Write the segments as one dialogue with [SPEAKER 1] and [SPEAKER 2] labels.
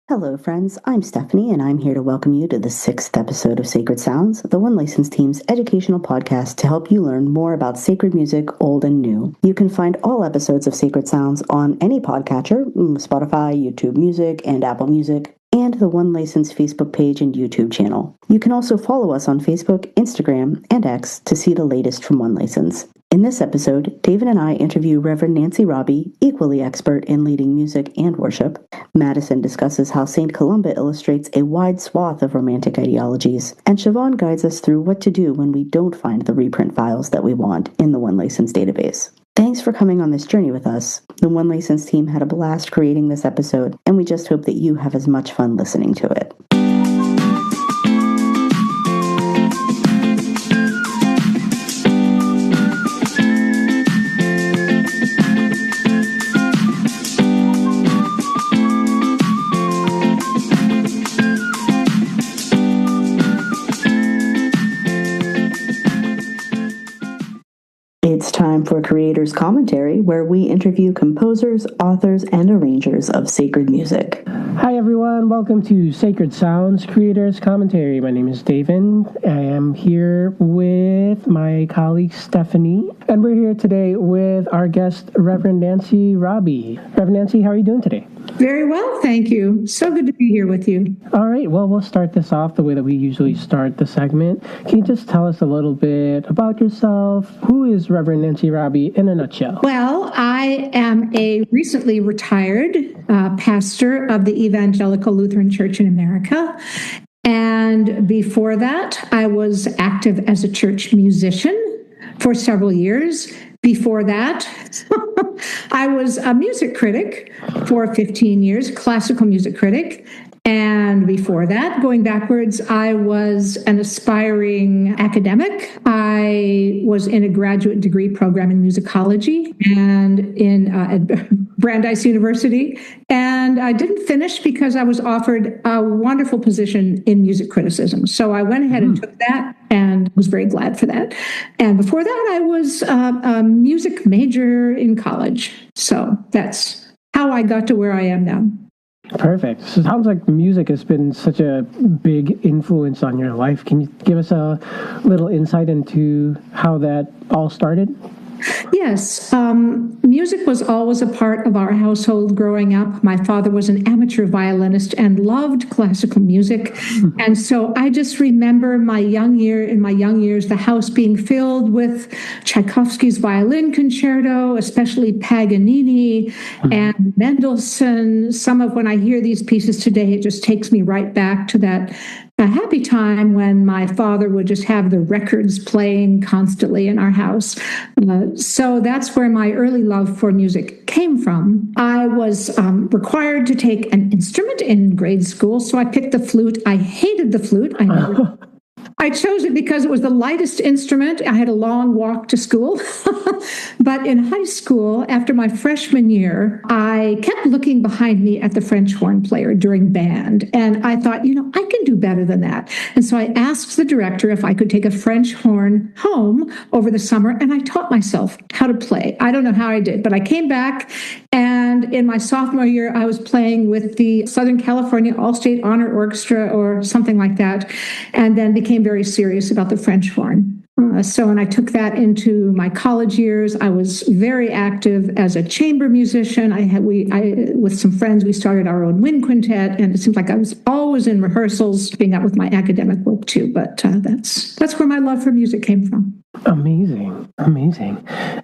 [SPEAKER 1] Hello, friends. I'm Stephanie, and I'm here to welcome you to the 6th episode of Sacred Sounds, the One License team's educational podcast to help you learn more about sacred music, old and new. You can find all episodes of Sacred Sounds on any podcatcher, Spotify, YouTube Music, and Apple Music, and the One License Facebook page and YouTube channel. You can also follow us on Facebook, Instagram, and X to see the latest from One License. In this episode, David and I interview Reverend Nancy Robbie, equally expert in leading music and worship. Madison discusses how St. Columba illustrates a wide swath of romantic ideologies, and Siobhan guides us through what to do when we don't find the reprint files that we want in the One License database. Thanks for coming on this journey with us. The One License team had a blast creating this episode, and we just hope that you have as much fun listening to it. It's time for Creators Commentary, where we interview composers, authors, and arrangers of sacred music.
[SPEAKER 2] Hi everyone, welcome to Sacred Sounds Creators Commentary. My name is David. I am here with my colleague Stephanie, and we're here today with our guest, Reverend Nancy Robbie. Reverend Nancy, how are you doing today?
[SPEAKER 3] Very well, thank you. So good to be here with you.
[SPEAKER 2] All right, well, we'll start this off the way that we usually start the segment. Can you just tell us a little bit about yourself? Who is Reverend Nancy Robbie in a nutshell?
[SPEAKER 3] Well, I am a recently retired pastor of the Evangelical Lutheran Church in America. And before that, I was active as a church musician for several years. Before that, I was a music critic for 15 years, classical music critic. And before that, going backwards, I was an aspiring academic. I was in a graduate degree program in musicology and at Brandeis University. And I didn't finish because I was offered a wonderful position in music criticism. So I went ahead and took that and was very glad for that. And before that, I was a music major in college. So that's how I got to where I am now.
[SPEAKER 2] Perfect. So it sounds like music has been such a big influence on your life. Can you give us a little insight into how that all started?
[SPEAKER 3] Yes. Music was always a part of our household growing up. My father was an amateur violinist and loved classical music. And so I just remember in my young years, the house being filled with Tchaikovsky's violin concerto, especially Paganini and Mendelssohn. When I hear these pieces today, it just takes me right back to that a happy time when my father would just have the records playing constantly in our house. So that's where my early love for music came from. I was required to take an instrument in grade school, so I picked the flute. I hated the flute. I chose it because it was the lightest instrument. I had a long walk to school. But in high school, after my freshman year, I kept looking behind me at the French horn player during band. And I thought, I can do better than that. And so I asked the director if I could take a French horn home over the summer. And I taught myself how to play. I don't know how I did, but I came back. And in my sophomore year, I was playing with the Southern California All-State Honor Orchestra or something like that. And then became very serious about the French horn. When I took that into my college years, I was very active as a chamber musician. With some friends, we started our own wind quintet, and it seems like I was always in rehearsals, keeping up with my academic work too. But that's where my love for music came from.
[SPEAKER 2] Amazing.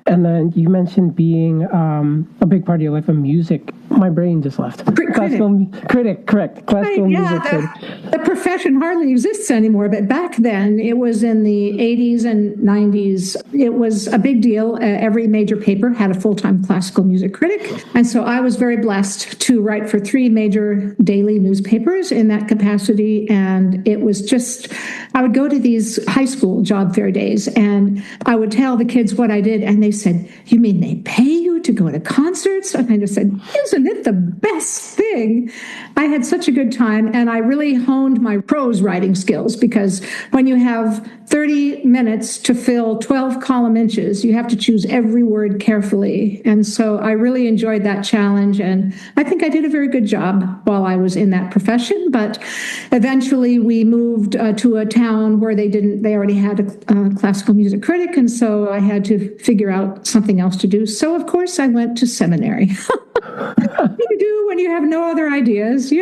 [SPEAKER 2] And then you mentioned being a big part of your life of music. My brain just left. Classical critic, correct. Classical music critic.
[SPEAKER 3] The profession hardly exists anymore, but back then it was in the 80s and 90s. It was a big deal. Every major paper had a full-time classical music critic. And so I was very blessed to write for 3 major daily newspapers in that capacity. And it was just, I would go to these high school job fair days and I would tell the kids what I did. And they said, "You mean they pay you to go to concerts?" And I just said, "Isn't it the best thing?" I had such a good time, and I really honed my prose writing skills, because when you have 30 minutes to fill 12 column inches, you have to choose every word carefully. And so I really enjoyed that challenge, and I think I did a very good job while I was in that profession. But eventually we moved to a town where they already had a classical music critic, and so I had to figure out something else to do. So of course I went to seminary. What do you do when you have no other ideas?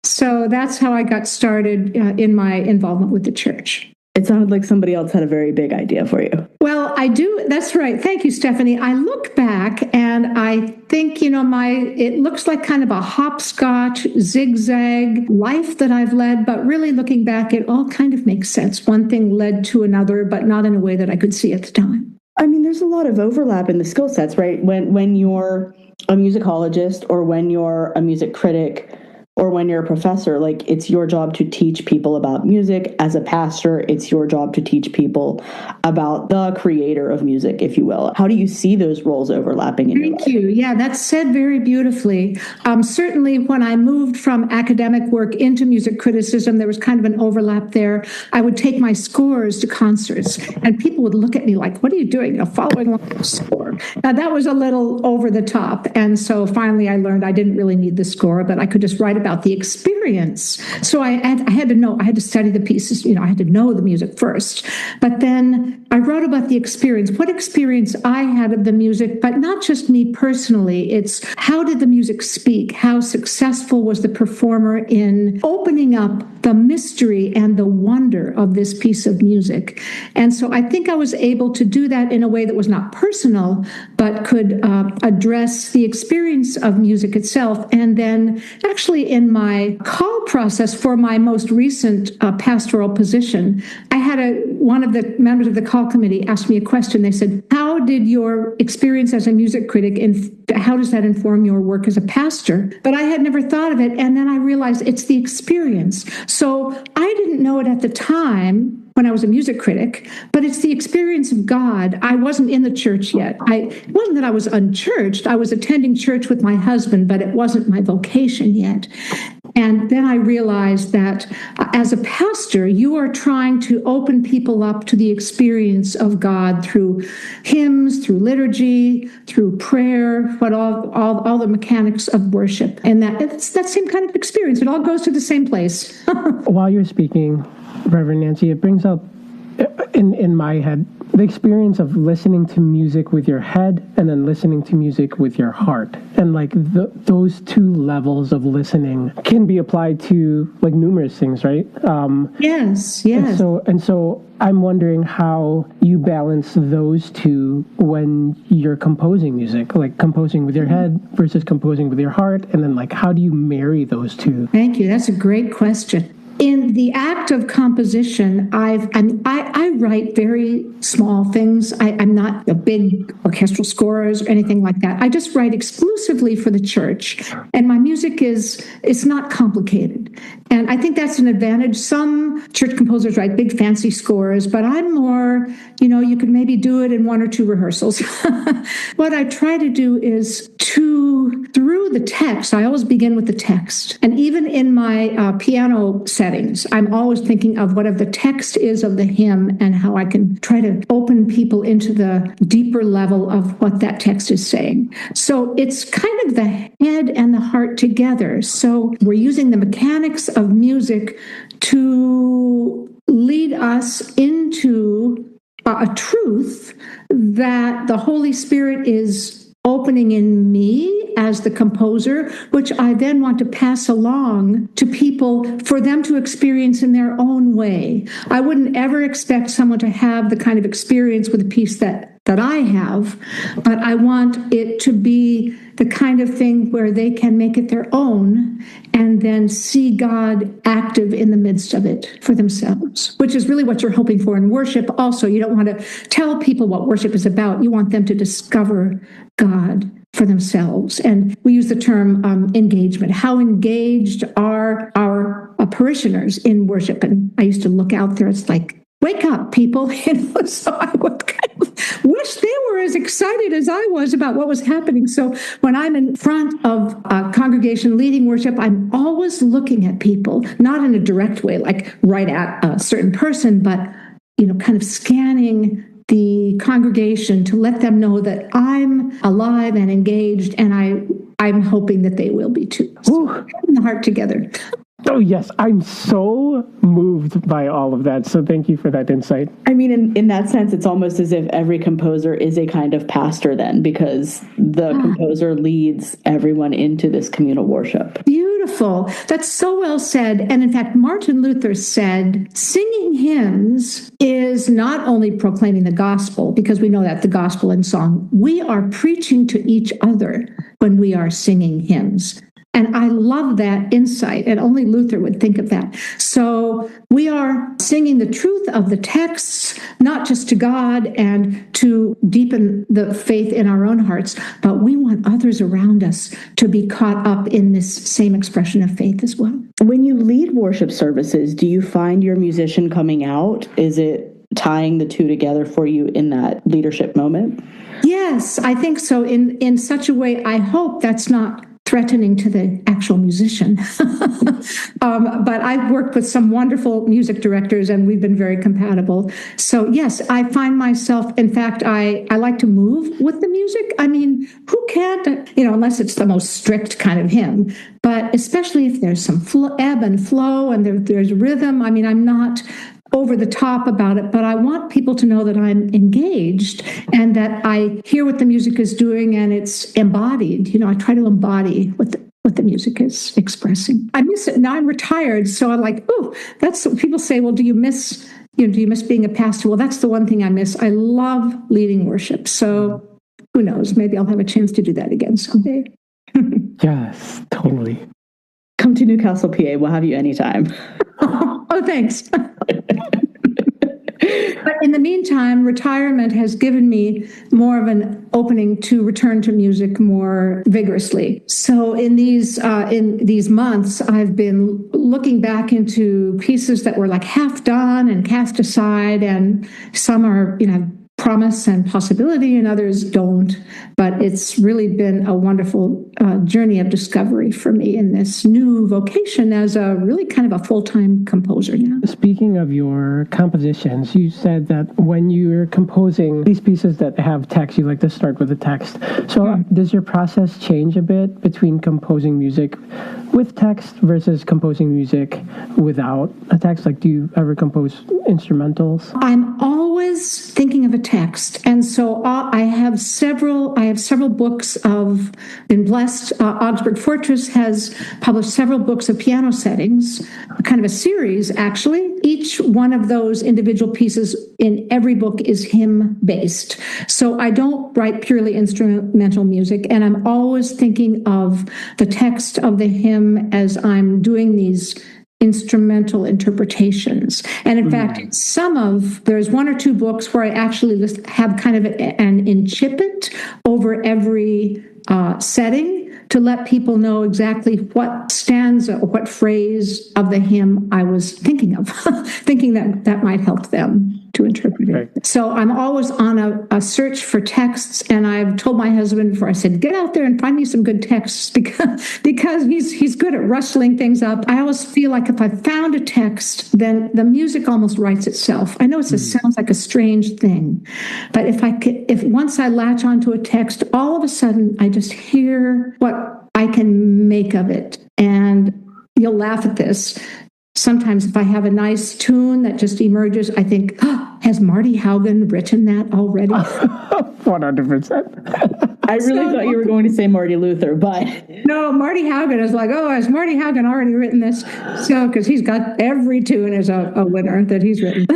[SPEAKER 3] So that's how I got started in my involvement with the church.
[SPEAKER 1] It sounded like somebody else had a very big idea for you.
[SPEAKER 3] Well, I do. That's right. Thank you, Stephanie. I look back and I think, it looks like kind of a hopscotch, zigzag life that I've led, but really looking back, it all kind of makes sense. One thing led to another, but not in a way that I could see at the time.
[SPEAKER 1] I mean, there's a lot of overlap in the skill sets, right? When you're a musicologist, or when you're a music critic, or when you're a professor, like, it's your job to teach people about music. As a pastor, it's your job to teach people about the creator of music, if you will. How do you see those roles overlapping in your life?
[SPEAKER 3] Thank you. Yeah, that's said very beautifully. Certainly when I moved from academic work into music criticism, there was kind of an overlap there. I would take my scores to concerts, and people would look at me like, "What are you doing? Following along the score." Now, that was a little over the top. And so finally I learned I didn't really need the score, but I could just write about the experience. So I had to know, I had to study the pieces, I had to know the music first. But then I wrote about the experience, what experience I had of the music, but not just me personally. It's how did the music speak? How successful was the performer in opening up the mystery and the wonder of this piece of music? And so I think I was able to do that in a way that was not personal, but could address the experience of music itself. And then actually in my call process for my most recent pastoral position, I had one of the members of the call committee ask me a question. They said, "How did your experience as a music critic, how does that inform your work as a pastor?" But I had never thought of it. And then I realized it's the experience. So I didn't know it at the time when I was a music critic, but it's the experience of God. I wasn't in the church yet. It wasn't that I was unchurched. I was attending church with my husband, but it wasn't my vocation yet. And then I realized that as a pastor, you are trying to open people up to the experience of God through hymns, through liturgy, through prayer, all the mechanics of worship. And it's that same kind of experience. It all goes to the same place.
[SPEAKER 2] While you're speaking, Reverend Nancy, it brings up in my head the experience of listening to music with your head and then listening to music with your heart. And like those two levels of listening can be applied to like numerous things, right?
[SPEAKER 3] Yes.
[SPEAKER 2] And so I'm wondering how you balance those two when you're composing music, like composing with your head versus composing with your heart. And then like, how do you marry those two?
[SPEAKER 3] Thank you. That's a great question. In the act of composition, I write very small things. I'm not a big orchestral scores or anything like that. I just write exclusively for the church, and my music it's not complicated. And I think that's an advantage. Some church composers write big fancy scores, but I'm more, you could maybe do it in 1 or 2 rehearsals. What I try to do is through the text, I always begin with the text. And even in my piano settings, I'm always thinking of whatever the text is of the hymn and how I can try to open people into the deeper level of what that text is saying. So it's kind of the head and the heart together. So we're using the mechanics of music to lead us into a truth that the Holy Spirit is opening in me as the composer, which I then want to pass along to people for them to experience in their own way. I wouldn't ever expect someone to have the kind of experience with a piece that I have, but I want it to be the kind of thing where they can make it their own and then see God active in the midst of it for themselves, which is really what you're hoping for in worship. Also, you don't want to tell people what worship is about. You want them to discover God for themselves. And we use the term engagement. How engaged are our parishioners in worship? And I used to look out there. It's like, wake up, people. So I would kind of wish they were as excited as I was about what was happening. So when I'm in front of a congregation leading worship, I'm always looking at people, not in a direct way, like right at a certain person, but, kind of scanning the congregation to let them know that I'm alive and engaged, and I'm hoping that they will be too. So putting the heart together.
[SPEAKER 2] Oh, yes. I'm so moved by all of that. So thank you for that insight.
[SPEAKER 1] I mean, in that sense, it's almost as if every composer is a kind of pastor then, because the composer leads everyone into this communal worship.
[SPEAKER 3] Beautiful. That's so well said. And in fact, Martin Luther said, singing hymns is not only proclaiming the gospel, because we know that the gospel in song, we are preaching to each other when we are singing hymns. And I love that insight, and only Luther would think of that. So we are singing the truth of the texts, not just to God and to deepen the faith in our own hearts, but we want others around us to be caught up in this same expression of faith as well.
[SPEAKER 1] When you lead worship services, do you find your musician coming out? Is it tying the two together for you in that leadership moment?
[SPEAKER 3] Yes, I think so. In such a way, I hope that's not threatening to the actual musician. But I've worked with some wonderful music directors, and we've been very compatible. So yes, I find myself, in fact, I like to move with the music. I mean, who can't, unless it's the most strict kind of hymn, but especially if there's some ebb and flow and there's rhythm. I mean, I'm not over the top about it, but I want people to know that I'm engaged and that I hear what the music is doing and it's embodied. I try to embody what the music is expressing. I miss it. Now I'm retired, so I'm like, oh, that's what people say. Well, do you miss being a pastor? Well, that's the one thing I miss. I love leading worship. So who knows? Maybe I'll have a chance to do that again someday.
[SPEAKER 2] Yes, totally.
[SPEAKER 1] Come to Newcastle, PA. We'll have you anytime.
[SPEAKER 3] Oh, thanks. But in the meantime, retirement has given me more of an opening to return to music more vigorously. So in these months, I've been looking back into pieces that were like half done and cast aside, and some are, promise and possibility, and others don't. But it's really been a wonderful journey of discovery for me in this new vocation as a really kind of a full-time composer now.
[SPEAKER 2] Speaking of your compositions, you said that when you're composing these pieces that have text, you like to start with the text. So does your process change a bit between composing music with text versus composing music without a text? Like, do you ever compose instrumentals?
[SPEAKER 3] I'm always thinking of a text, and so I have several books of been blessed. Augsburg Fortress has published several books of piano settings, kind of a series actually. Each one of those individual pieces in every book is hymn based. So I don't write purely instrumental music, and I'm always thinking of the text of the hymn as I'm doing these instrumental interpretations. And in fact, there's one or two books where I actually just have kind of an incipit over every setting to let people know exactly what stanza or what phrase of the hymn I was thinking of, thinking that might help them to interpret it. Right. So I'm always on a search for texts, and I've told my husband before, I said, get out there and find me some good texts because he's good at rustling things up. I always feel like if I found a text, then the music almost writes itself. I know it sounds like a strange thing, but if once I latch onto a text, all of a sudden I just hear what I can make of it. And you'll laugh at this. Sometimes if I have a nice tune that just emerges, I think, has Marty Haugen written that already?
[SPEAKER 2] 100%.
[SPEAKER 1] I really thought you were going to say Marty Luther, but
[SPEAKER 3] no, Marty Haugen is like, oh, has Marty Haugen already written this? So, because he's got every tune as a winner that he's written.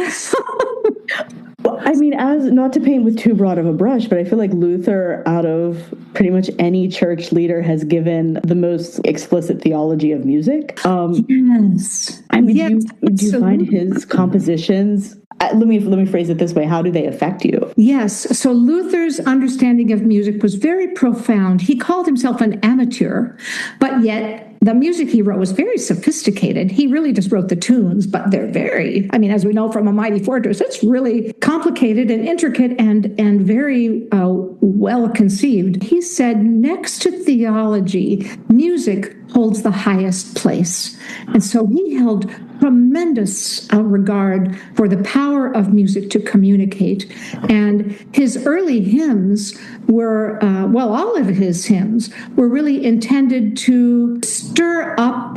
[SPEAKER 1] Well, I mean, as not to paint with too broad of a brush, but I feel like Luther, out of pretty much any church leader, has given the most explicit theology of music.
[SPEAKER 3] Yes.
[SPEAKER 1] I mean,
[SPEAKER 3] Yes,
[SPEAKER 1] do you find his compositions? Let me phrase it this way. How do they affect you?
[SPEAKER 3] Yes. So Luther's understanding of music was very profound. He called himself an amateur, but yet the music he wrote was very sophisticated. He really just wrote the tunes, but they're very, I mean, as we know from A Mighty Fortress, it's really complicated and intricate and very well conceived. He said, next to theology, music holds the highest place. And so he held tremendous regard for the power of music to communicate. And his early hymns were, all of his hymns were really intended to stir up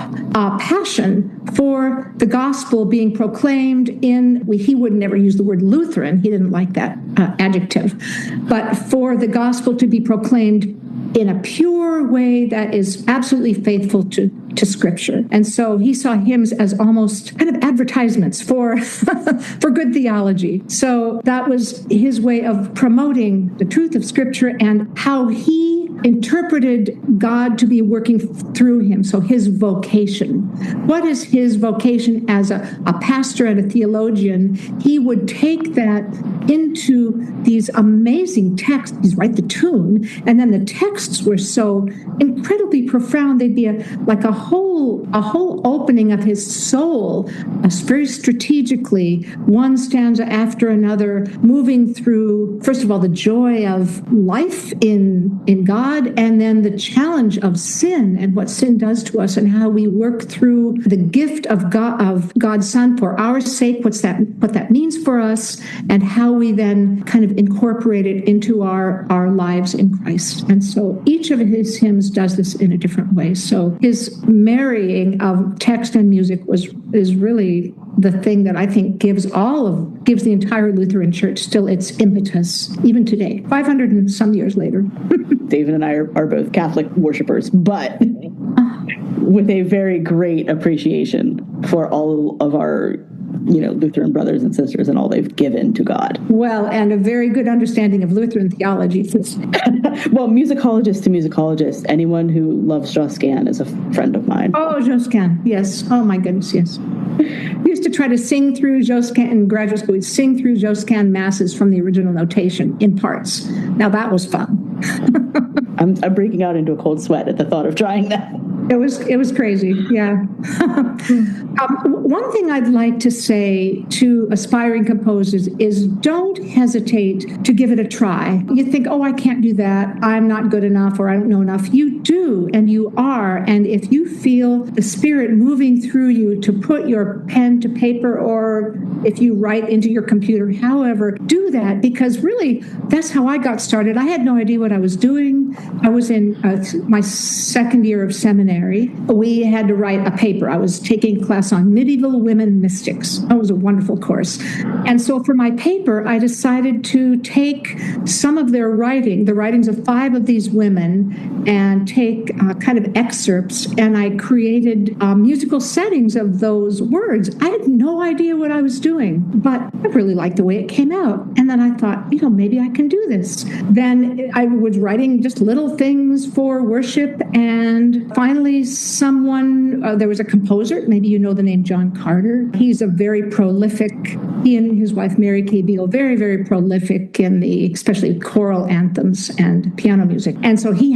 [SPEAKER 3] passion for the gospel being proclaimed in, he would never use the word Lutheran, he didn't like that adjective, but for the gospel to be proclaimed in a pure way that is absolutely faithful to Scripture. And so he saw hymns as almost kind of advertisements for for good theology. So that was his way of promoting the truth of Scripture and how he interpreted God to be working through him. So his vocation. What is his vocation as a pastor and a theologian? He would take that into these amazing texts. He'd write the tune, and then the texts were so incredibly profound. They'd be like a whole opening of his soul, very strategically, one stanza after another, moving through, first of all, the joy of life in God, and then the challenge of sin and what sin does to us and how we work through the gift of God's Son for our sake, what that means for us, and how we then kind of incorporate it into our lives in Christ. And so each of his hymns does this in a different way. So his marrying of text and music is really the thing that I think gives the entire Lutheran Church still its impetus, even today, 500 and some years later.
[SPEAKER 1] David and I are both Catholic worshipers, but with a very great appreciation for all of our Lutheran brothers and sisters and all they've given to God.
[SPEAKER 3] Well, and a very good understanding of Lutheran theology.
[SPEAKER 1] Well, musicologist to musicologist, anyone who loves Josquin is a friend of mine.
[SPEAKER 3] Oh, Josquin, yes. Oh, my goodness, yes. We used to try to sing through Josquin in graduate school. We'd sing through Josquin masses from the original notation in parts. Now, that was fun.
[SPEAKER 1] I'm breaking out into a cold sweat at the thought of trying that.
[SPEAKER 3] It was crazy, yeah. One thing I'd like to say to aspiring composers is don't hesitate to give it a try. You think, oh, I can't do that. I'm not good enough or I don't know enough. You do, and you are. And if you feel the Spirit moving through you to put your pen to paper, or if you write into your computer, however, do that, because really that's how I got started. I had no idea what I was doing. I was in my second year of seminary. We had to write a paper. I was taking a class on medieval women mystics. That was a wonderful course. And so for my paper, I decided to take some of their writing, the writings of 5 of these women, and take kind of excerpts, and I created musical settings of those words. I had no idea what I was doing, but I really liked the way it came out. And then I thought, maybe I can do this. Then I was writing just little things for worship, and finally there was a composer, maybe you know the name John Carter. He's a very prolific, he and his wife Mary Kay Beal, very, very prolific in especially choral anthems and piano music. And so he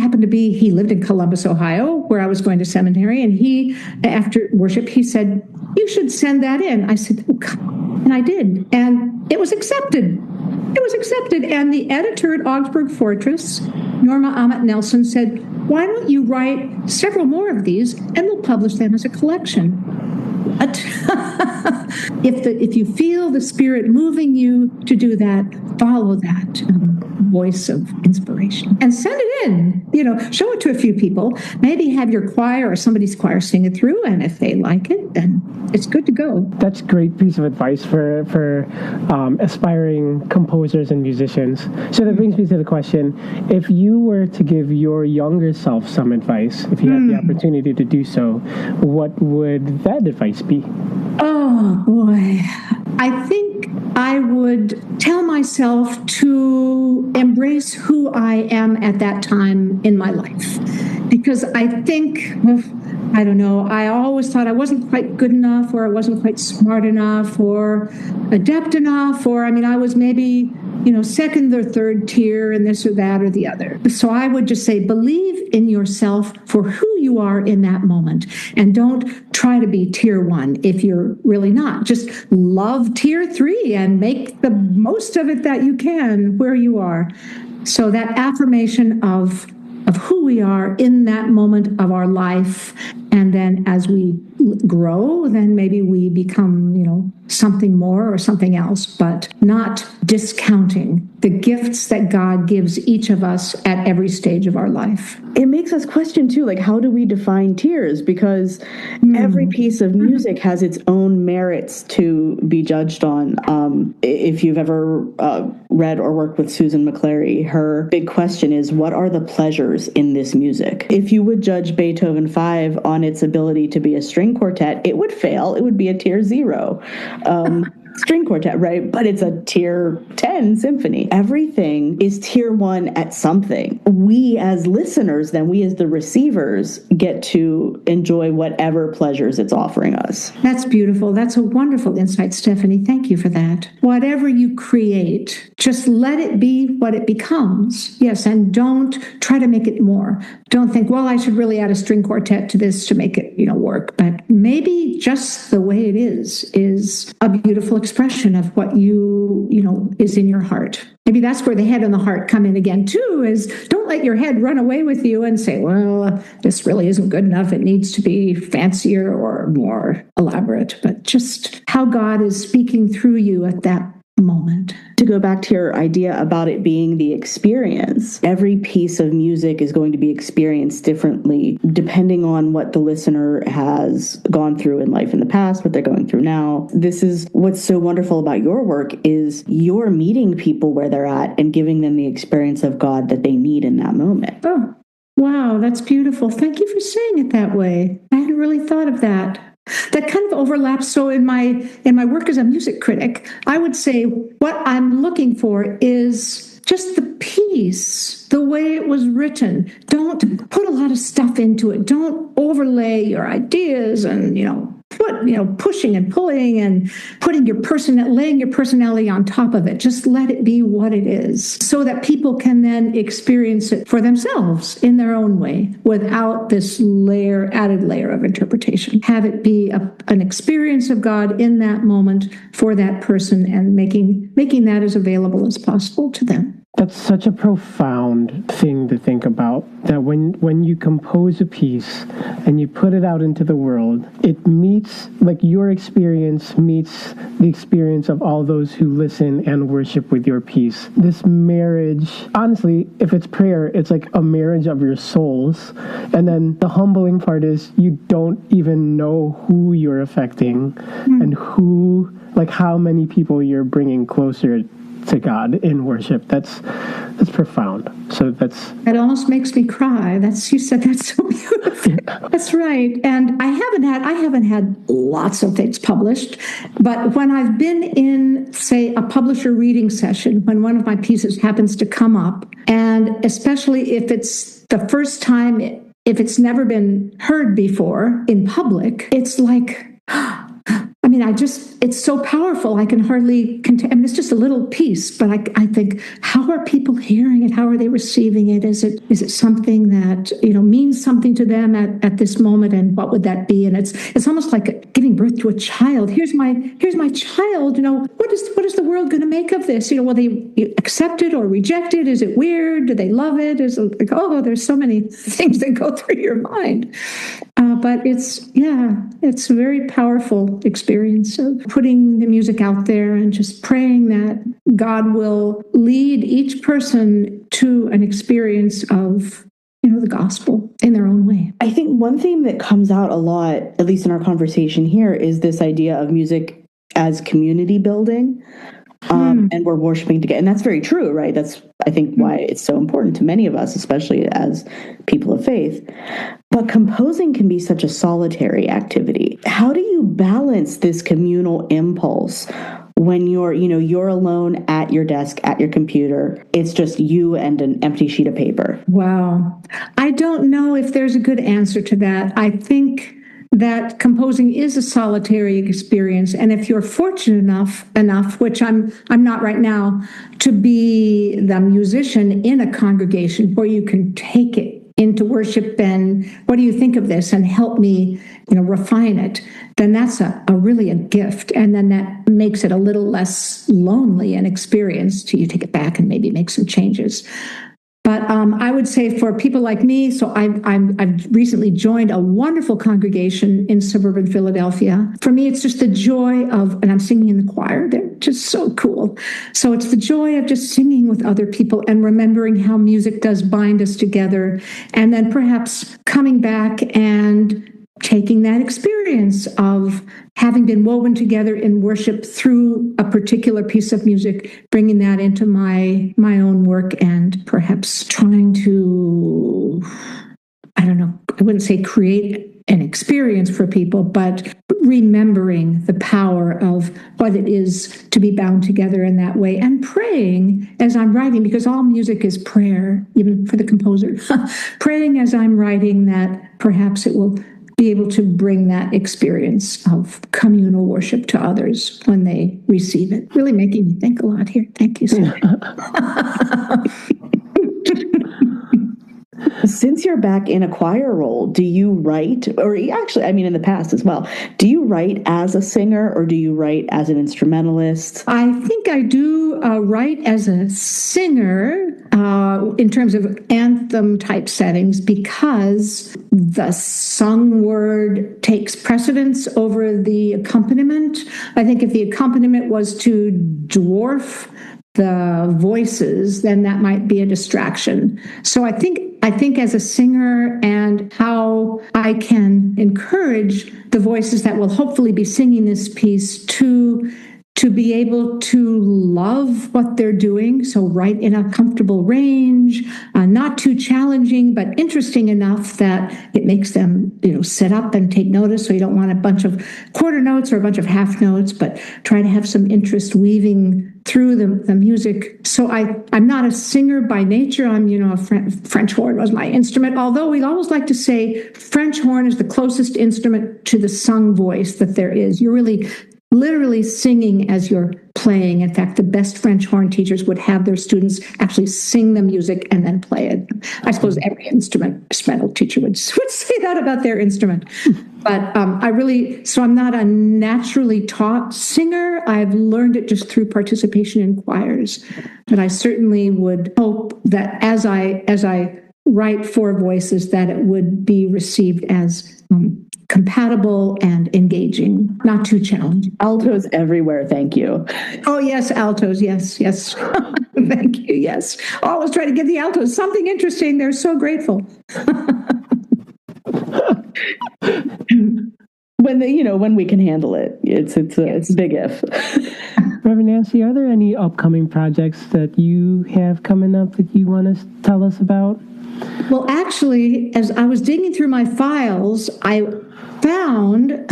[SPEAKER 3] lived in Columbus, Ohio, where I was going to seminary, and after worship, he said, you should send that in. I said, oh, come. And I did, and it was accepted. It was accepted, and the editor at Augsburg Fortress, Norma Amat Nelson, said, why don't you write several more of these and we'll publish them as a collection? If you feel the Spirit moving you to do that, follow that voice of inspiration and send it in. Show it to a few people. Maybe have your choir or somebody's choir sing it through, and if they like it, then it's good to go.
[SPEAKER 2] That's a great piece of advice for aspiring composers and musicians. So that brings me to the question: if you were to give your younger self some advice, if you had the opportunity to do so, what would that advice be?
[SPEAKER 3] Oh boy, I think I would tell myself to embrace who I am at that time in my life, because I think, I don't know, I always thought I wasn't quite good enough, or I wasn't quite smart enough, or adept enough, or I was maybe second or third tier in this or that or the other. So I would just say, believe in yourself for who you are in that moment, and don't try to be tier 1 if you're really not. Just love tier 3 and make the most of it that you can where you are. So that affirmation of who we are in that moment of our life, and then as we grow, then maybe we become, something more or something else, but not discounting the gifts that God gives each of us at every stage of our life.
[SPEAKER 1] It makes us question too, like, how do we define tiers? Because every piece of music has its own merits to be judged on. If you've ever read or worked with Susan McClary, her big question is, what are the pleasures in this music? If you would judge Beethoven 5 on its ability to be a string quartet, it would fail. It would be a tier 0. String quartet, right? But it's a tier 10 symphony. Everything is tier 1 at something. We as listeners, then we as the receivers, get to enjoy whatever pleasures it's offering us.
[SPEAKER 3] That's beautiful. That's a wonderful insight, Stephanie. Thank you for that. Whatever you create, just let it be what it becomes. Yes, and don't try to make it more. Don't think, well, I should really add a string quartet to this to make it, work. But maybe just the way it is a beautiful expression of what is in your heart. Maybe that's where the head and the heart come in again too, is don't let your head run away with you and say, well, this really isn't good enough. It needs to be fancier or more elaborate, but just how God is speaking through you at that moment.
[SPEAKER 1] To go back to your idea about it being the experience, every piece of music is going to be experienced differently depending on what the listener has gone through in life in the past, what they're going through now. This is what's so wonderful about your work, is you're meeting people where they're at and giving them the experience of God that they need in that moment.
[SPEAKER 3] Oh, wow, that's beautiful. Thank you for saying it that way. I hadn't really thought of that. That kind of overlaps. So in my work as a music critic, I would say what I'm looking for is just the piece, the way it was written. Don't put a lot of stuff into it. Don't overlay your ideas and, pushing and pulling and laying your personality on top of it. Just let it be what it is, so that people can then experience it for themselves in their own way without this added layer of interpretation. Have it be an experience of God in that moment for that person, and making that as available as possible to them.
[SPEAKER 2] That's such a profound thing to think about, that when you compose a piece and you put it out into the world, it meets, like, your experience meets the experience of all those who listen and worship with your piece. This marriage, honestly, if it's prayer, it's like a marriage of your souls. And then the humbling part is you don't even know who you're affecting and how many people you're bringing closer to God in worship. That's profound. So
[SPEAKER 3] that almost makes me cry. You said that so beautifully. Yeah. That's right. And I haven't had lots of things published, but when I've been in, say, a publisher reading session, when one of my pieces happens to come up, and especially if it's the first time, if it's never been heard before in public, it's like, it's so powerful. I can hardly contain. It's just a little piece, but I think, how are people hearing it? How are they receiving it? Is it something that means something to them at this moment? And what would that be? And it's almost like giving birth to a child. Here's my child. What is the world going to make of this? Will they accept it or reject it? Is it weird? Do they love it? Is it like, there's so many things that go through your mind. But it's a very powerful experience. experience of putting the music out there and just praying that God will lead each person to an experience of the gospel in their own way.
[SPEAKER 1] I think one thing that comes out a lot, at least in our conversation here, is this idea of music as community building. And we're worshiping together. And that's very true, right? That's, I think, why it's so important to many of us, especially as people of faith. But composing can be such a solitary activity. How do you balance this communal impulse when you're alone at your desk, at your computer? It's just you and an empty sheet of paper.
[SPEAKER 3] Wow. I don't know if there's a good answer to that. I think that composing is a solitary experience, and if you're fortunate enough, which I'm not right now, to be the musician in a congregation where you can take it into worship and what do you think of this and help me refine it, then that's really a gift, and then that makes it a little less lonely an experience till you take it back and maybe make some changes. But I would say for people like me, so I've recently joined a wonderful congregation in suburban Philadelphia. For me, it's just the joy of, and I'm singing in the choir. They're just so cool. So it's the joy of just singing with other people and remembering how music does bind us together. And then perhaps coming back and taking that experience of having been woven together in worship through a particular piece of music, bringing that into my own work and perhaps trying to, I don't know, I wouldn't say create an experience for people, but remembering the power of what it is to be bound together in that way and praying as I'm writing, because all music is prayer, even for the composer, praying as I'm writing that perhaps it will be able to bring that experience of communal worship to others when they receive it. Really making me think a lot here. Thank you, sir.
[SPEAKER 1] Since you're back in a choir role, do you write, or actually, I mean, in the past as well, do you write as a singer or do you write as an instrumentalist?
[SPEAKER 3] I think I do write as a singer in terms of anthem type settings because the sung word takes precedence over the accompaniment. I think if the accompaniment was to dwarf the voices, then that might be a distraction. So I think as a singer and how I can encourage the voices that will hopefully be singing this piece to be able to love what they're doing. So right in a comfortable range, not too challenging, but interesting enough that it makes them, sit up and take notice. So you don't want a bunch of quarter notes or a bunch of half notes, but try to have some interest weaving through the music. So I'm not a singer by nature. I'm, a French horn was my instrument, although we always like to say French horn is the closest instrument to the sung voice that there is. You're really literally singing as you're playing. In fact, the best French horn teachers would have their students actually sing the music and then play it. I suppose every instrumental teacher would say that about their instrument. But I'm not a naturally taught singer. I've learned it just through participation in choirs. But I certainly would hope that as I write for voices, that it would be received as compatible and engaging, not too challenging.
[SPEAKER 1] Altos everywhere, thank you.
[SPEAKER 3] Oh, yes, altos, yes. Thank you, yes. Always try to give the altos something interesting. They're so grateful.
[SPEAKER 1] When we can handle it, it's a big if.
[SPEAKER 2] Reverend Nancy, are there any upcoming projects that you have coming up that you want to tell us about?
[SPEAKER 3] Well, actually, as I was digging through my files, I found,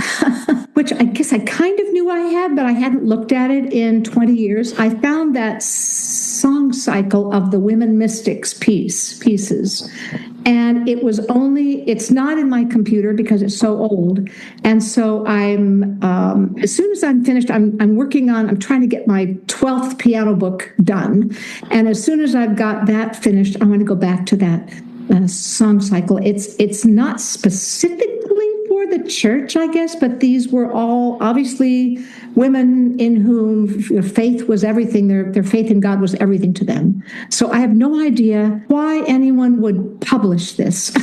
[SPEAKER 3] which I guess I kind of knew I had, but I hadn't looked at it in 20 years. I found that song cycle of the Women Mystics pieces. And it's not in my computer because it's so old. And so as soon as I'm finished, I'm trying to get my 12th piano book done. And as soon as I've got that finished, I want to go back to that song cycle. It's not specifically for the church, I guess, but these were all obviously women in whom faith was everything. Their faith in God was everything to them. So I have no idea why anyone would publish this.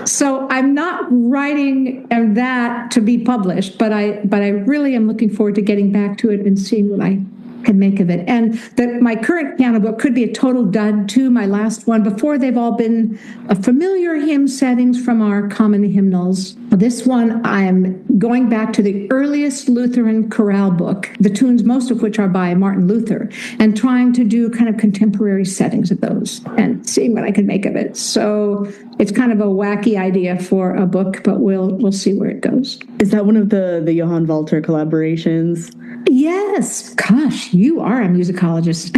[SPEAKER 3] So I'm not writing that to be published, but I really am looking forward to getting back to it and seeing what I can make of it. And that my current piano book could be a total dud too. My last one before, they've all been familiar hymn settings from our common hymnals. This one, I'm going back to the earliest Lutheran chorale book, the tunes, most of which are by Martin Luther, and trying to do kind of contemporary settings of those and seeing what I can make of it. So it's kind of a wacky idea for a book, but we'll see where it goes.
[SPEAKER 1] Is that one of the Johann Walter collaborations?
[SPEAKER 3] Yes. Gosh, you are a musicologist.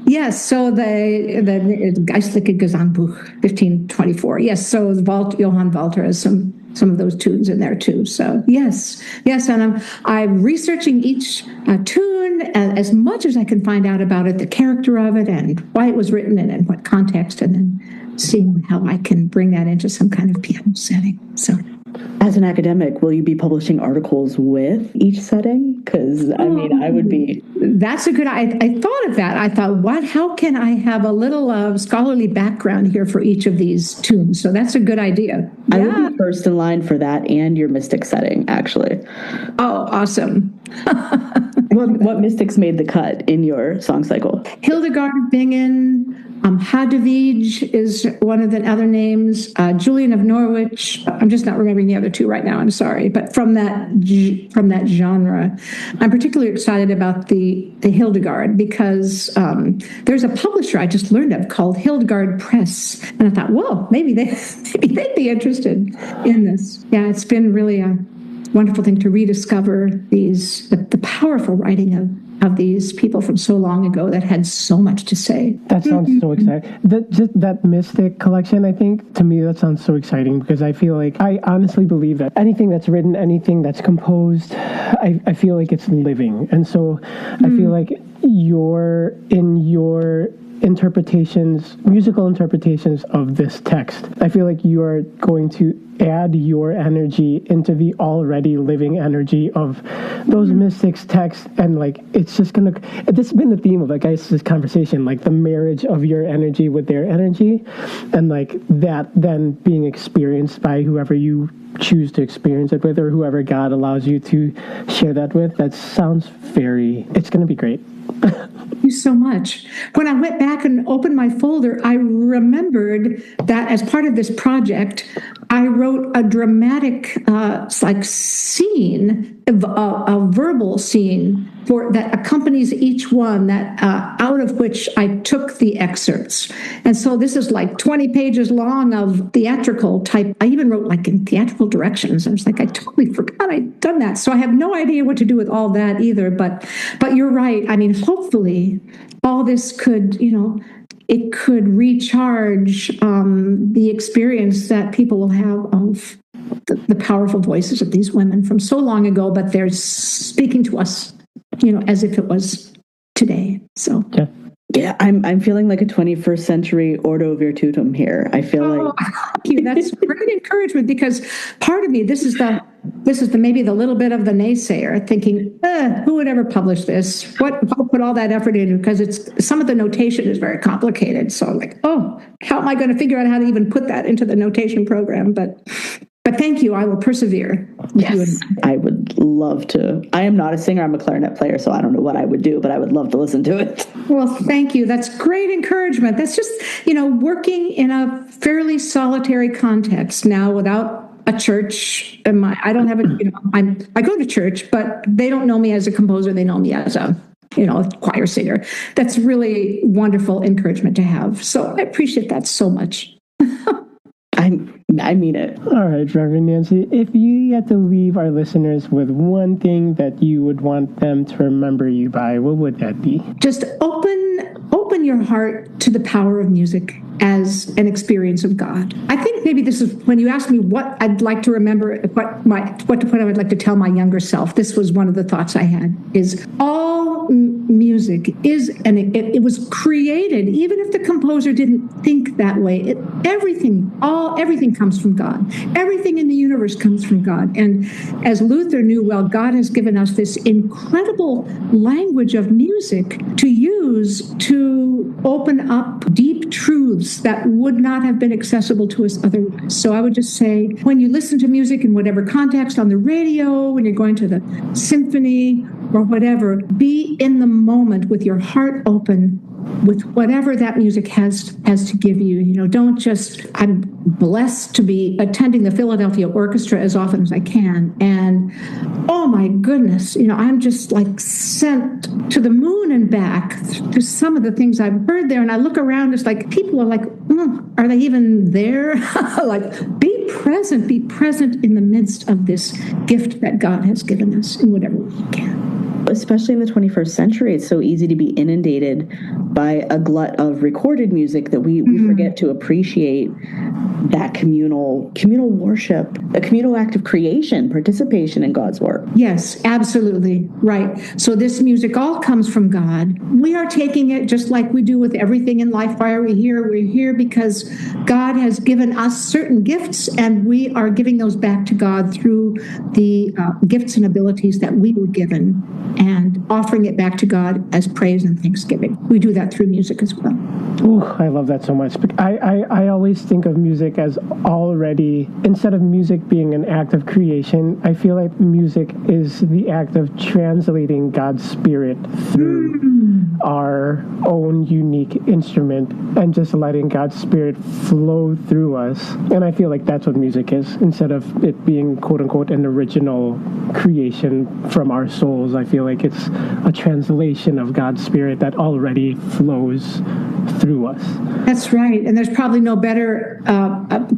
[SPEAKER 3] Yes. So the Geistliche Gesangbuch 1524. Yes. So Johann Walter has some of those tunes in there too. So yes. And I'm researching each tune as much as I can find out about it, the character of it and why it was written and in what context, and then seeing how I can bring that into some kind of piano setting. So.
[SPEAKER 1] As an academic, will you be publishing articles with each setting? Because, I would be...
[SPEAKER 3] That's a good... I thought of that. I thought, how can I have a little scholarly background here for each of these tunes? So that's a good idea.
[SPEAKER 1] I would be first in line for that and your mystic setting, actually.
[SPEAKER 3] Oh, awesome.
[SPEAKER 1] What mystics made the cut in your song cycle?
[SPEAKER 3] Hildegard of Bingen, Hadvige is one of the other names, Julian of Norwich. I'm just not remembering the other two right now, I'm sorry. But from that genre, I'm particularly excited about the Hildegard because there's a publisher I just learned of called Hildegard Press. And I thought, well, maybe they'd be interested in this. Yeah, it's been really a wonderful thing to rediscover the powerful writing of these people from so long ago that had so much to say.
[SPEAKER 2] That sounds so exciting. That Mystic collection, I think, to me, that sounds so exciting because I feel like I honestly believe that anything that's written, anything that's composed, I feel like it's living. And so I feel like your musical interpretations of this text, I feel like you are going to add your energy into the already living energy of those mystics texts, and it's just gonna, this has been the theme of this conversation, the marriage of your energy with their energy, and that then being experienced by whoever you choose to experience it with, or whoever God allows you to share that with. That sounds it's gonna be great.
[SPEAKER 3] Thank you so much. When I went back and opened my folder, I remembered that as part of this project, I wrote a dramatic scene, a verbal scene that accompanies each one, that out of which I took the excerpts. And so this is 20 pages long of theatrical type. I even wrote in theatrical directions. I was I totally forgot I'd done that. So I have no idea what to do with all that either. But you're right. Hopefully all this could, it could recharge the experience that people will have of the powerful voices of these women from so long ago, but they're speaking to us, as if it was today. So
[SPEAKER 1] yeah, I'm feeling like a 21st century Ordo Virtutum here. I feel
[SPEAKER 3] thank you. That's great encouragement, because part of me, this is the maybe the little bit of the naysayer thinking, who would ever publish this? Why put all that effort in? Because some of the notation is very complicated. So how am I going to figure out how to even put that into the notation program? But thank you. I will persevere.
[SPEAKER 1] Yes, I would love to. I am not a singer. I'm a clarinet player, so I don't know what I would do, but I would love to listen to it.
[SPEAKER 3] Well, thank you. That's great encouragement. That's just, working in a fairly solitary context now without a church. I don't have I go to church, but they don't know me as a composer. They know me as a choir singer. That's really wonderful encouragement to have. So I appreciate that so much.
[SPEAKER 1] I mean it.
[SPEAKER 2] All right, Reverend Nancy, if you had to leave our listeners with one thing that you would want them to remember you by, what would that be?
[SPEAKER 3] Just open your heart to the power of music as an experience of God. I think maybe this is, when you asked me what I'd like to remember, what I would like to tell my younger self, this was one of the thoughts I had, is all music is, and it was created, even if the composer didn't think that way, everything comes from God. Everything in the universe comes from God. And as Luther knew well, God has given us this incredible language of music to use to open up deep truths truths that would not have been accessible to us otherwise. So I would just say, when you listen to music in whatever context, on the radio, when you're going to the symphony or whatever, be in the moment with your heart open with whatever that music has to give you. You know, don't just, I'm blessed to be attending the Philadelphia Orchestra as often as I can. And oh my goodness, you know, I'm just like sent to the moon and back to some of the things I've heard there. And I look around, it's like people are like, are they even there? Like, be present in the midst of this gift that God has given us in whatever way you can.
[SPEAKER 1] Especially in the 21st century, it's so easy to be inundated by a glut of recorded music that we forget to appreciate that communal worship, a communal act of creation, participation in God's work.
[SPEAKER 3] Yes, absolutely. Right. So this music all comes from God. We are taking it just like we do with everything in life. Why are we here? We're here because God has given us certain gifts, and we are giving those back to God through the gifts and abilities that we were given, and offering it back to God as praise and thanksgiving. We do that through music as well.
[SPEAKER 2] Ooh, I love that so much. I always think of music as already, instead of music being an act of creation, I feel like music is the act of translating God's Spirit through our own unique instrument and just letting God's Spirit flow through us. And I feel like that's what music is. Instead of it being, quote unquote, an original creation from our souls, I feel like it's a translation of God's Spirit that already flows through us.
[SPEAKER 3] That's right. And there's probably no better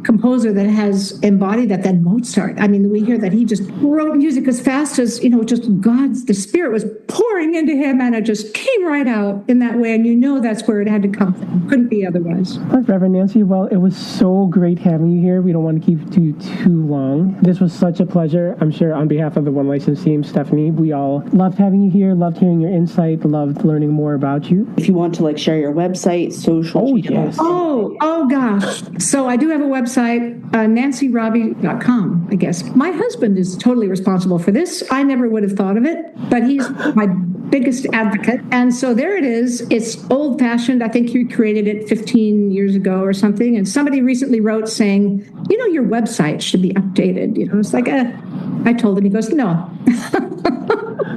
[SPEAKER 3] composer that has embodied that than Mozart. I mean, we hear that he just wrote music as fast as, you know, just the Spirit was pouring into him, and it just came right out in that way. And you know that's where it had to come from. Couldn't be otherwise.
[SPEAKER 2] Reverend Nancy, well, it was so great having you here. We don't want to keep you too long. This was such a pleasure. I'm sure on behalf of the One License team, Stephanie, we all loved having you here, loved hearing your insight, loved learning more about you.
[SPEAKER 1] If you want to share your website, social
[SPEAKER 2] yes.
[SPEAKER 3] Oh gosh. So I do have a website, nancyrobbie.com, I guess. My husband is totally responsible for this. I never would have thought of it, but he's my biggest advocate. And so there it is. It's old fashioned. I think he created it 15 years ago or something. And somebody recently wrote saying, you know, your website should be updated. You know, it's like, I told him, he goes, no.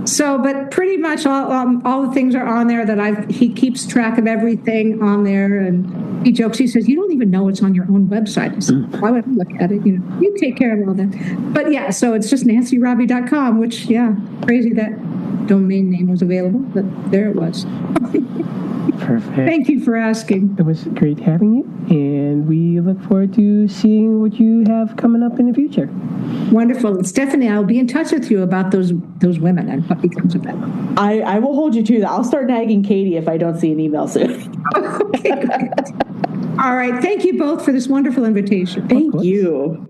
[SPEAKER 3] So, but pretty much all the things are on there that he keeps track of everything on there. And he jokes, he says, you don't even know it's on your own website. I said, why would I look at it? You know, you take care of all that. But yeah, so it's just nancyrobbie.com, which, yeah, crazy that domain name was available, but there it was.
[SPEAKER 2] Perfect.
[SPEAKER 3] Thank you for asking.
[SPEAKER 2] It was great having you, and we look forward to seeing what you have coming up in the future.
[SPEAKER 3] Wonderful. And Stephanie, I'll be in touch with you about those women and what becomes of them.
[SPEAKER 1] I will hold you to that. I'll start nagging Katie if I don't see an email soon.
[SPEAKER 3] Okay, great. All right. Thank you both for this wonderful invitation.
[SPEAKER 1] Thank you.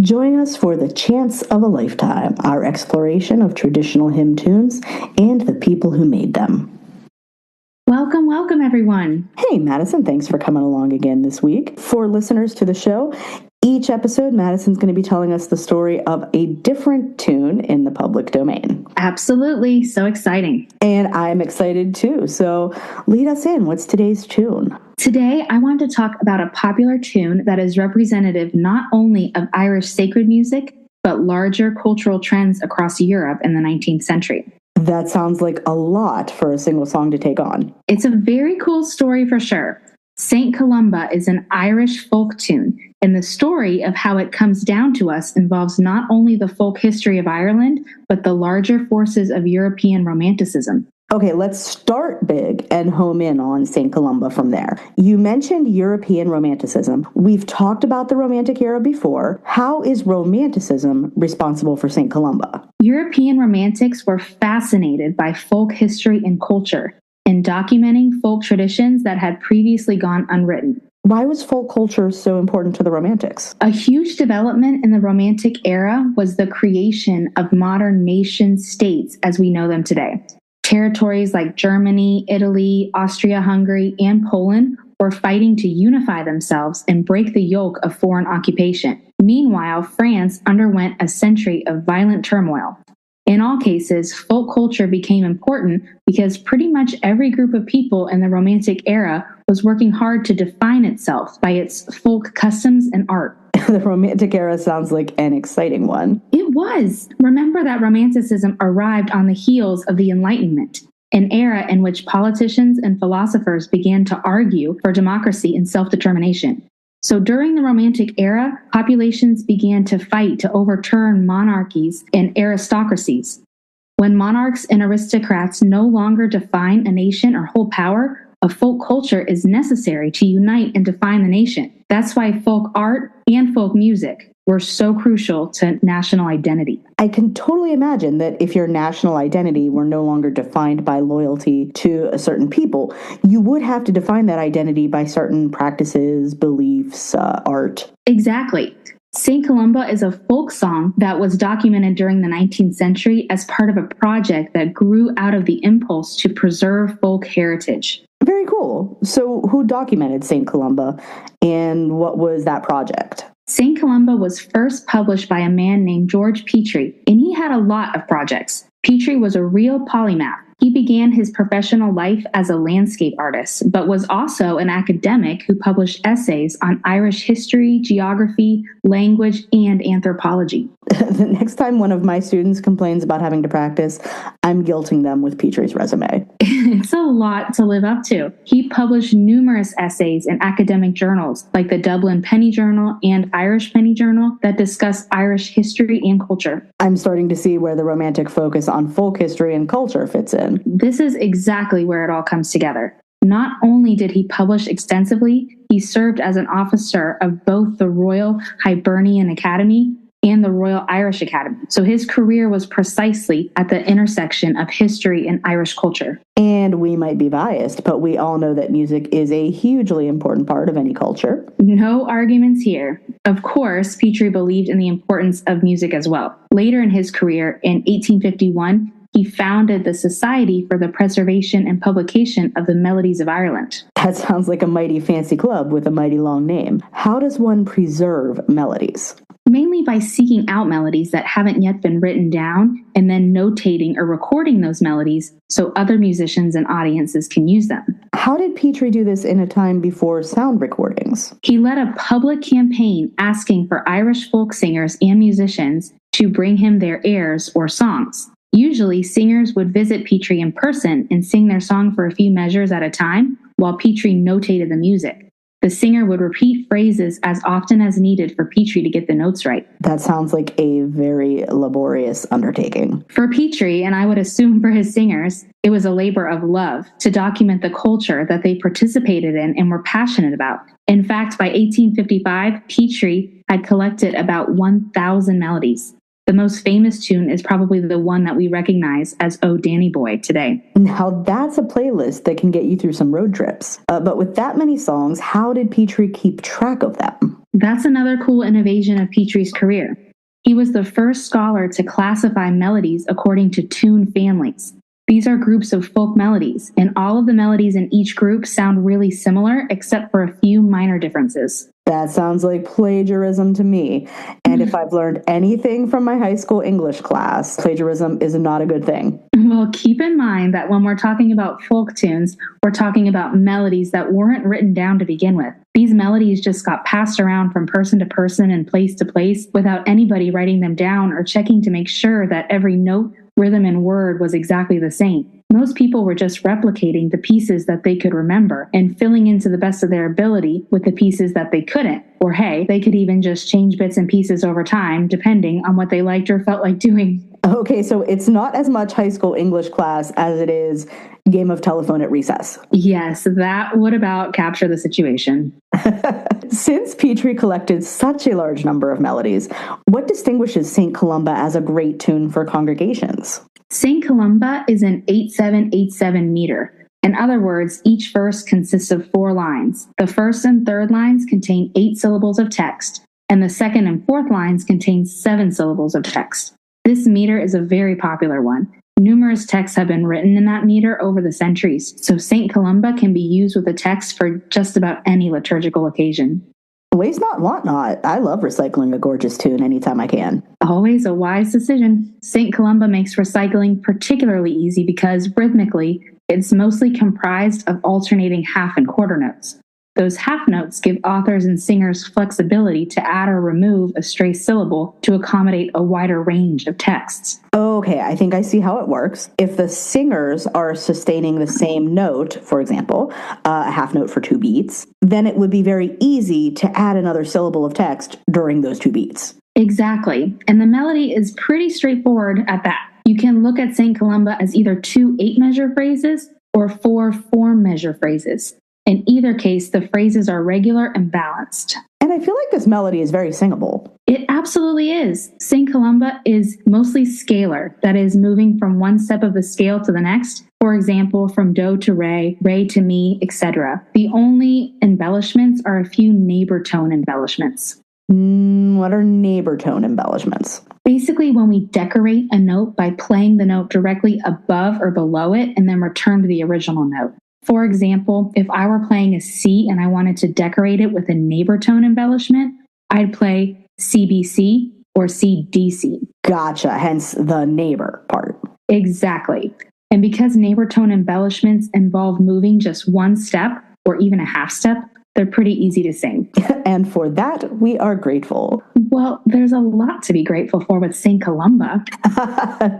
[SPEAKER 1] Join us for The Chance of a Lifetime, our exploration of traditional hymn tunes and the people who made them.
[SPEAKER 4] Welcome, everyone.
[SPEAKER 1] Hey, Madison, thanks for coming along again this week. For listeners to the show, each episode, Madison's going to be telling us the story of a different tune in the public domain.
[SPEAKER 4] Absolutely. So exciting.
[SPEAKER 1] And I'm excited too. So lead us in. What's today's tune?
[SPEAKER 4] Today, I want to talk about a popular tune that is representative not only of Irish sacred music, but larger cultural trends across Europe in the 19th century.
[SPEAKER 1] That sounds like a lot for a single song to take on.
[SPEAKER 4] It's a very cool story for sure. St. Columba is an Irish folk tune, and the story of how it comes down to us involves not only the folk history of Ireland, but the larger forces of European Romanticism.
[SPEAKER 1] Okay, let's start big and home in on St. Columba from there. You mentioned European Romanticism. We've talked about the Romantic era before. How is Romanticism responsible for St. Columba?
[SPEAKER 4] European Romantics were fascinated by folk history and culture, and documenting folk traditions that had previously gone unwritten.
[SPEAKER 1] Why was folk culture so important to the Romantics?
[SPEAKER 4] A huge development in the Romantic era was the creation of modern nation states as we know them today. Territories like Germany, Italy, Austria-Hungary, and Poland were fighting to unify themselves and break the yoke of foreign occupation. Meanwhile, France underwent a century of violent turmoil. In all cases, folk culture became important because pretty much every group of people in the Romantic era was working hard to define itself by its folk customs and art.
[SPEAKER 1] The Romantic era sounds like an exciting one.
[SPEAKER 4] It was. Remember that Romanticism arrived on the heels of the Enlightenment, an era in which politicians and philosophers began to argue for democracy and self-determination. So during the Romantic era, populations began to fight to overturn monarchies and aristocracies. When monarchs and aristocrats no longer define a nation or hold power, a folk culture is necessary to unite and define the nation. That's why folk art and folk music were so crucial to national identity.
[SPEAKER 1] I can totally imagine that if your national identity were no longer defined by loyalty to a certain people, you would have to define that identity by certain practices, beliefs, art.
[SPEAKER 4] Exactly. St. Columba is a folk song that was documented during the 19th century as part of a project that grew out of the impulse to preserve folk heritage.
[SPEAKER 1] Very cool. So who documented St. Columba and what was that project?
[SPEAKER 4] St. Columba was first published by a man named George Petrie, and he had a lot of projects. Petrie was a real polymath. He began his professional life as a landscape artist, but was also an academic who published essays on Irish history, geography, language, and anthropology.
[SPEAKER 1] The next time one of my students complains about having to practice, I'm guilting them with Petrie's resume.
[SPEAKER 4] It's a lot to live up to. He published numerous essays in academic journals like the Dublin Penny Journal and Irish Penny Journal that discuss Irish history and culture.
[SPEAKER 1] I'm starting to see where the Romantic focus on folk history and culture fits in.
[SPEAKER 4] This is exactly where it all comes together. Not only did he publish extensively, he served as an officer of both the Royal Hibernian Academy and the Royal Irish Academy. So his career was precisely at the intersection of history and Irish culture.
[SPEAKER 1] And we might be biased, but we all know that music is a hugely important part of any culture.
[SPEAKER 4] No arguments here. Of course, Petrie believed in the importance of music as well. Later in his career, in 1851, he founded the Society for the Preservation and Publication of the Melodies of Ireland.
[SPEAKER 1] That sounds like a mighty fancy club with a mighty long name. How does one preserve melodies?
[SPEAKER 4] Mainly by seeking out melodies that haven't yet been written down and then notating or recording those melodies so other musicians and audiences can use them.
[SPEAKER 1] How did Petrie do this in a time before sound recordings?
[SPEAKER 4] He led a public campaign asking for Irish folk singers and musicians to bring him their airs or songs. Usually, singers would visit Petrie in person and sing their song for a few measures at a time while Petrie notated the music. The singer would repeat phrases as often as needed for Petrie to get the notes right.
[SPEAKER 1] That sounds like a very laborious undertaking.
[SPEAKER 4] For Petrie, and I would assume for his singers, it was a labor of love to document the culture that they participated in and were passionate about. In fact, by 1855, Petrie had collected about 1,000 melodies. The most famous tune is probably the one that we recognize as Oh Danny Boy today.
[SPEAKER 1] Now that's a playlist that can get you through some road trips. But with that many songs, how did Petrie keep track of them?
[SPEAKER 4] That's another cool innovation of Petrie's career. He was the first scholar to classify melodies according to tune families. These are groups of folk melodies, and all of the melodies in each group sound really similar except for a few minor differences.
[SPEAKER 1] That sounds like plagiarism to me. And if I've learned anything from my high school English class, plagiarism is not a good thing.
[SPEAKER 4] Well, keep in mind that when we're talking about folk tunes, we're talking about melodies that weren't written down to begin with. These melodies just got passed around from person to person and place to place without anybody writing them down or checking to make sure that every note, rhythm, and word was exactly the same. Most people were just replicating the pieces that they could remember and filling in to the best of their ability with the pieces that they couldn't. Or hey, they could even just change bits and pieces over time, depending on what they liked or felt like doing.
[SPEAKER 1] Okay, so it's not as much high school English class as it is game of telephone at recess.
[SPEAKER 4] Yes, that would about capture the situation.
[SPEAKER 1] Since Petrie collected such a large number of melodies, what distinguishes St. Columba as a great tune for congregations?
[SPEAKER 4] St. Columba is an 8/7/8/7 meter. In other words, each verse consists of 4 lines. The first and third lines contain 8 syllables of text, and the second and fourth lines contain 7 syllables of text. This meter is a very popular one. Numerous texts have been written in that meter over the centuries, so St. Columba can be used with a text for just about any liturgical occasion.
[SPEAKER 1] Waste not, want not. I love recycling a gorgeous tune anytime I can.
[SPEAKER 4] Always a wise decision. St. Columba makes recycling particularly easy because, rhythmically, it's mostly comprised of alternating half and quarter notes. Those half notes give authors and singers flexibility to add or remove a stray syllable to accommodate a wider range of texts.
[SPEAKER 1] Okay, I think I see how it works. If the singers are sustaining the same note, for example, a half note for 2 beats, then it would be very easy to add another syllable of text during those 2 beats.
[SPEAKER 4] Exactly. And the melody is pretty straightforward at that. You can look at St. Columba as either 2 8-measure phrases or 4 4-measure phrases. In either case, the phrases are regular and balanced.
[SPEAKER 1] And I feel like this melody is very singable.
[SPEAKER 4] It absolutely is. St. Columba is mostly scalar, that is, moving from one step of the scale to the next. For example, from do to re to mi, etc. The only embellishments are a few neighbor tone embellishments.
[SPEAKER 1] What are neighbor tone embellishments?
[SPEAKER 4] Basically, when we decorate a note by playing the note directly above or below it and then return to the original note. For example, if I were playing a C and I wanted to decorate it with a neighbor tone embellishment, I'd play CBC or CDC.
[SPEAKER 1] Gotcha, hence the neighbor part.
[SPEAKER 4] Exactly. And because neighbor tone embellishments involve moving just one step or even a half step, they're pretty easy to sing.
[SPEAKER 1] And for that, we are grateful.
[SPEAKER 4] Well, there's a lot to be grateful for with St. Columba.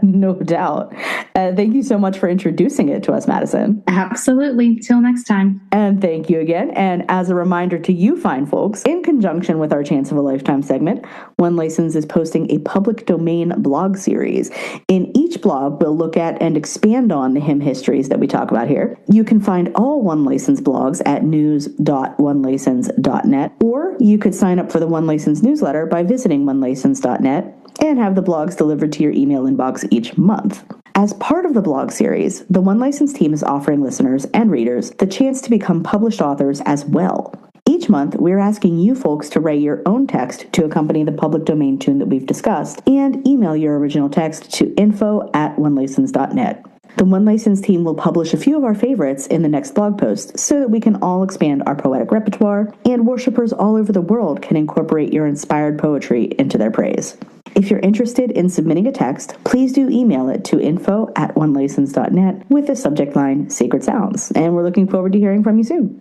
[SPEAKER 1] No doubt. Thank you so much for introducing it to us, Madison.
[SPEAKER 4] Absolutely. Till next time.
[SPEAKER 1] And thank you again. And as a reminder to you fine folks, in conjunction with our Chance of a Lifetime segment, One License is posting a public domain blog series. In each blog, we'll look at and expand on the hymn histories that we talk about here. You can find all One License blogs at news.onelicense.net, or you could sign up for the One License newsletter by visiting onelicense.net and have the blogs delivered to your email inbox each month. As part of the blog series, the One License team is offering listeners and readers the chance to become published authors as well. Each month, we're asking you folks to write your own text to accompany the public domain tune that we've discussed and email your original text to info@onelicense.net. The One License team will publish a few of our favorites in the next blog post so that we can all expand our poetic repertoire and worshipers all over the world can incorporate your inspired poetry into their praise. If you're interested in submitting a text, please do email it to info@onelicense.net with the subject line Sacred Sounds, and we're looking forward to hearing from you soon.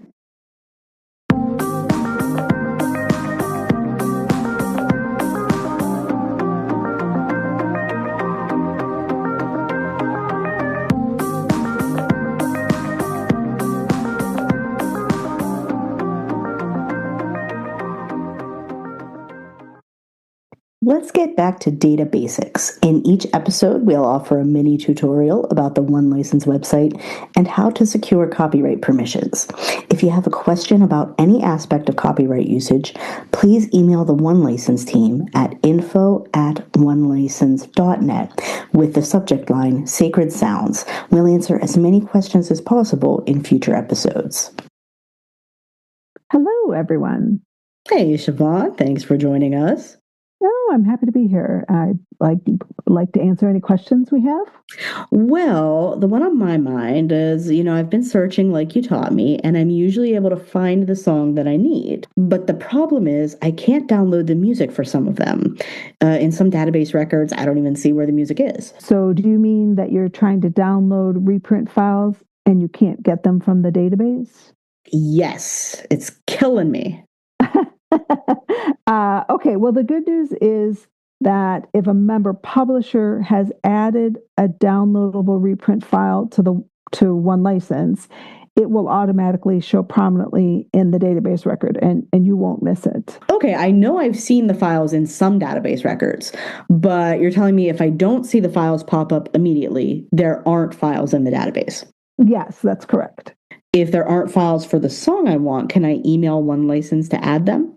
[SPEAKER 1] Let's get back to data basics. In each episode, we'll offer a mini tutorial about the One License website and how to secure copyright permissions. If you have a question about any aspect of copyright usage, please email the One License team at info@onelicense.net with the subject line Sacred Sounds. We'll answer as many questions as possible in future episodes.
[SPEAKER 5] Hello, everyone.
[SPEAKER 1] Hey, Siobhan. Thanks for joining us.
[SPEAKER 5] Oh, I'm happy to be here. I'd like to answer any questions we have.
[SPEAKER 1] Well, the one on my mind is, I've been searching like you taught me, and I'm usually able to find the song that I need. But the problem is I can't download the music for some of them. In some database records, I don't even see where the music is.
[SPEAKER 5] So do you mean that you're trying to download reprint files and you can't get them from the database?
[SPEAKER 1] Yes, it's killing me.
[SPEAKER 5] Okay, well, the good news is that if a member publisher has added a downloadable reprint file to One License, it will automatically show prominently in the database record, and you won't miss it.
[SPEAKER 1] Okay, I know I've seen the files in some database records, but you're telling me if I don't see the files pop up immediately, there aren't files in the database?
[SPEAKER 5] Yes, that's correct.
[SPEAKER 1] If there aren't files for the song I want, can I email One License to add them?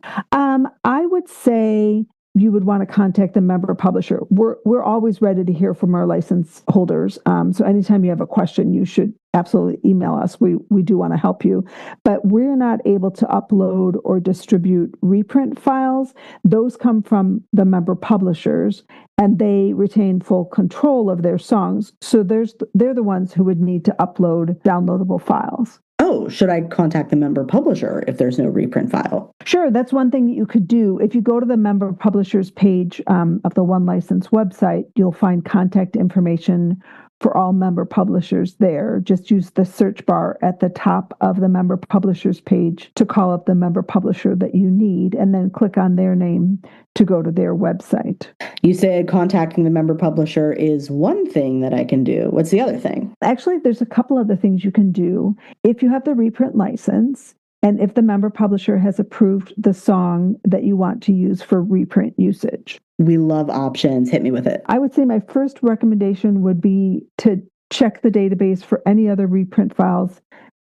[SPEAKER 5] I would say you would want to contact the member publisher. We're always ready to hear from our license holders. So anytime you have a question, you should absolutely email us. We do want to help you, but we're not able to upload or distribute reprint files. Those come from the member publishers, and they retain full control of their songs. So they're the ones who would need to upload downloadable files.
[SPEAKER 1] Oh, should I contact the member publisher if there's no reprint file?
[SPEAKER 5] Sure, that's one thing that you could do. If you go to the member publishers page of the One License website, you'll find contact information for all member publishers there. Just use the search bar at the top of the member publishers page to call up the member publisher that you need, and then click on their name to go to their website.
[SPEAKER 1] You said contacting the member publisher is one thing that I can do. What's the other thing?
[SPEAKER 5] Actually, there's a couple other things you can do. If you have the reprint license, and if the member publisher has approved the song that you want to use for reprint usage.
[SPEAKER 1] We love options. Hit me with it.
[SPEAKER 5] I would say my first recommendation would be to check the database for any other reprint files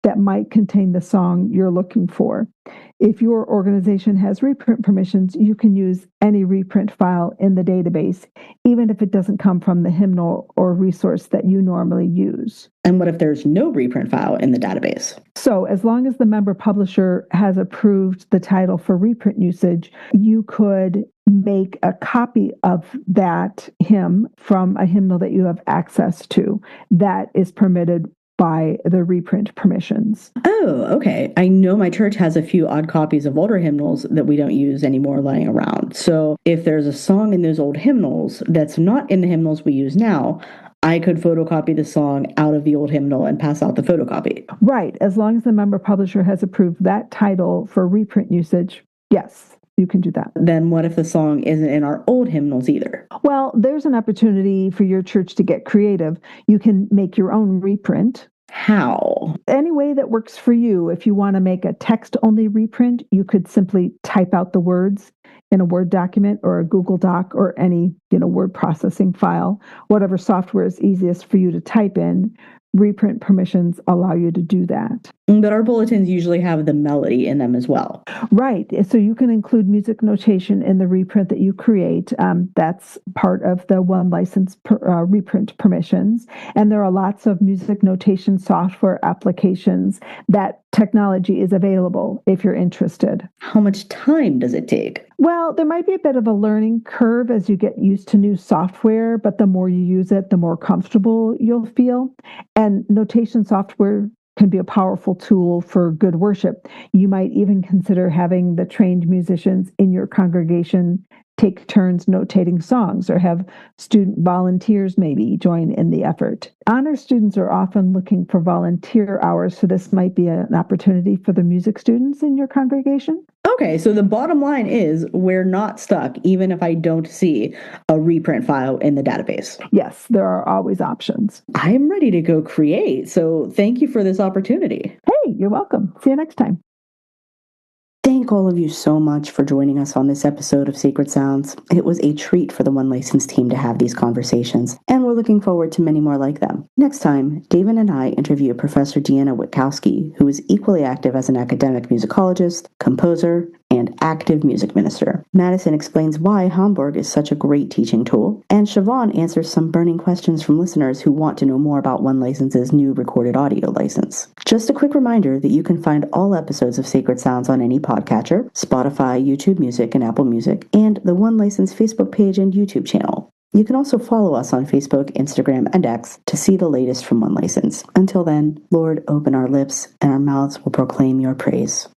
[SPEAKER 5] that might contain the song you're looking for. If your organization has reprint permissions, you can use any reprint file in the database, even if it doesn't come from the hymnal or resource that you normally use.
[SPEAKER 1] And what if there's no reprint file in the database?
[SPEAKER 5] So as long as the member publisher has approved the title for reprint usage, you could make a copy of that hymn from a hymnal that you have access to that is permitted by the reprint permissions.
[SPEAKER 1] Oh, okay. I know my church has a few odd copies of older hymnals that we don't use anymore lying around. So if there's a song in those old hymnals that's not in the hymnals we use now, I could photocopy the song out of the old hymnal and pass out the photocopy.
[SPEAKER 5] Right. As long as the member publisher has approved that title for reprint usage, yes. You can do that.
[SPEAKER 1] Then what if the song isn't in our old hymnals either?
[SPEAKER 5] Well, there's an opportunity for your church to get creative. You can make your own reprint.
[SPEAKER 1] How?
[SPEAKER 5] Any way that works for you. If you want to make a text-only reprint, you could simply type out the words in a Word document or a Google Doc or any, word processing file, whatever software is easiest for you to type in. Reprint permissions allow you to do that.
[SPEAKER 1] But our bulletins usually have the melody in them as well.
[SPEAKER 5] Right. So you can include music notation in the reprint that you create. That's part of the One License reprint permissions. And there are lots of music notation software applications that technology is available if you're interested.
[SPEAKER 1] How much time does it take?
[SPEAKER 5] Well, there might be a bit of a learning curve as you get used to new software, but the more you use it, the more comfortable you'll feel. And notation software can be a powerful tool for good worship. You might even consider having the trained musicians in your congregation take turns notating songs, or have student volunteers maybe join in the effort. Honor students are often looking for volunteer hours, so this might be an opportunity for the music students in your congregation.
[SPEAKER 1] Okay, so the bottom line is we're not stuck even if I don't see a reprint file in the database.
[SPEAKER 5] Yes, there are always options.
[SPEAKER 1] I'm ready to go create, so thank you for this opportunity.
[SPEAKER 5] Hey, you're welcome. See you next time.
[SPEAKER 1] Thank all of you so much for joining us on this episode of Sacred Sounds. It was a treat for the One License team to have these conversations, and we're looking forward to many more like them. Next time, David and I interview Professor Deanna Witkowski, who is equally active as an academic musicologist, composer, and active music minister. Madison explains why Hamburg is such a great teaching tool, and Siobhan answers some burning questions from listeners who want to know more about One License's new recorded audio license. Just a quick reminder that you can find all episodes of Sacred Sounds on any podcatcher, Spotify, YouTube Music, and Apple Music, and the One License Facebook page and YouTube channel. You can also follow us on Facebook, Instagram, and X to see the latest from One License. Until then, Lord, open our lips, and our mouths will proclaim your praise.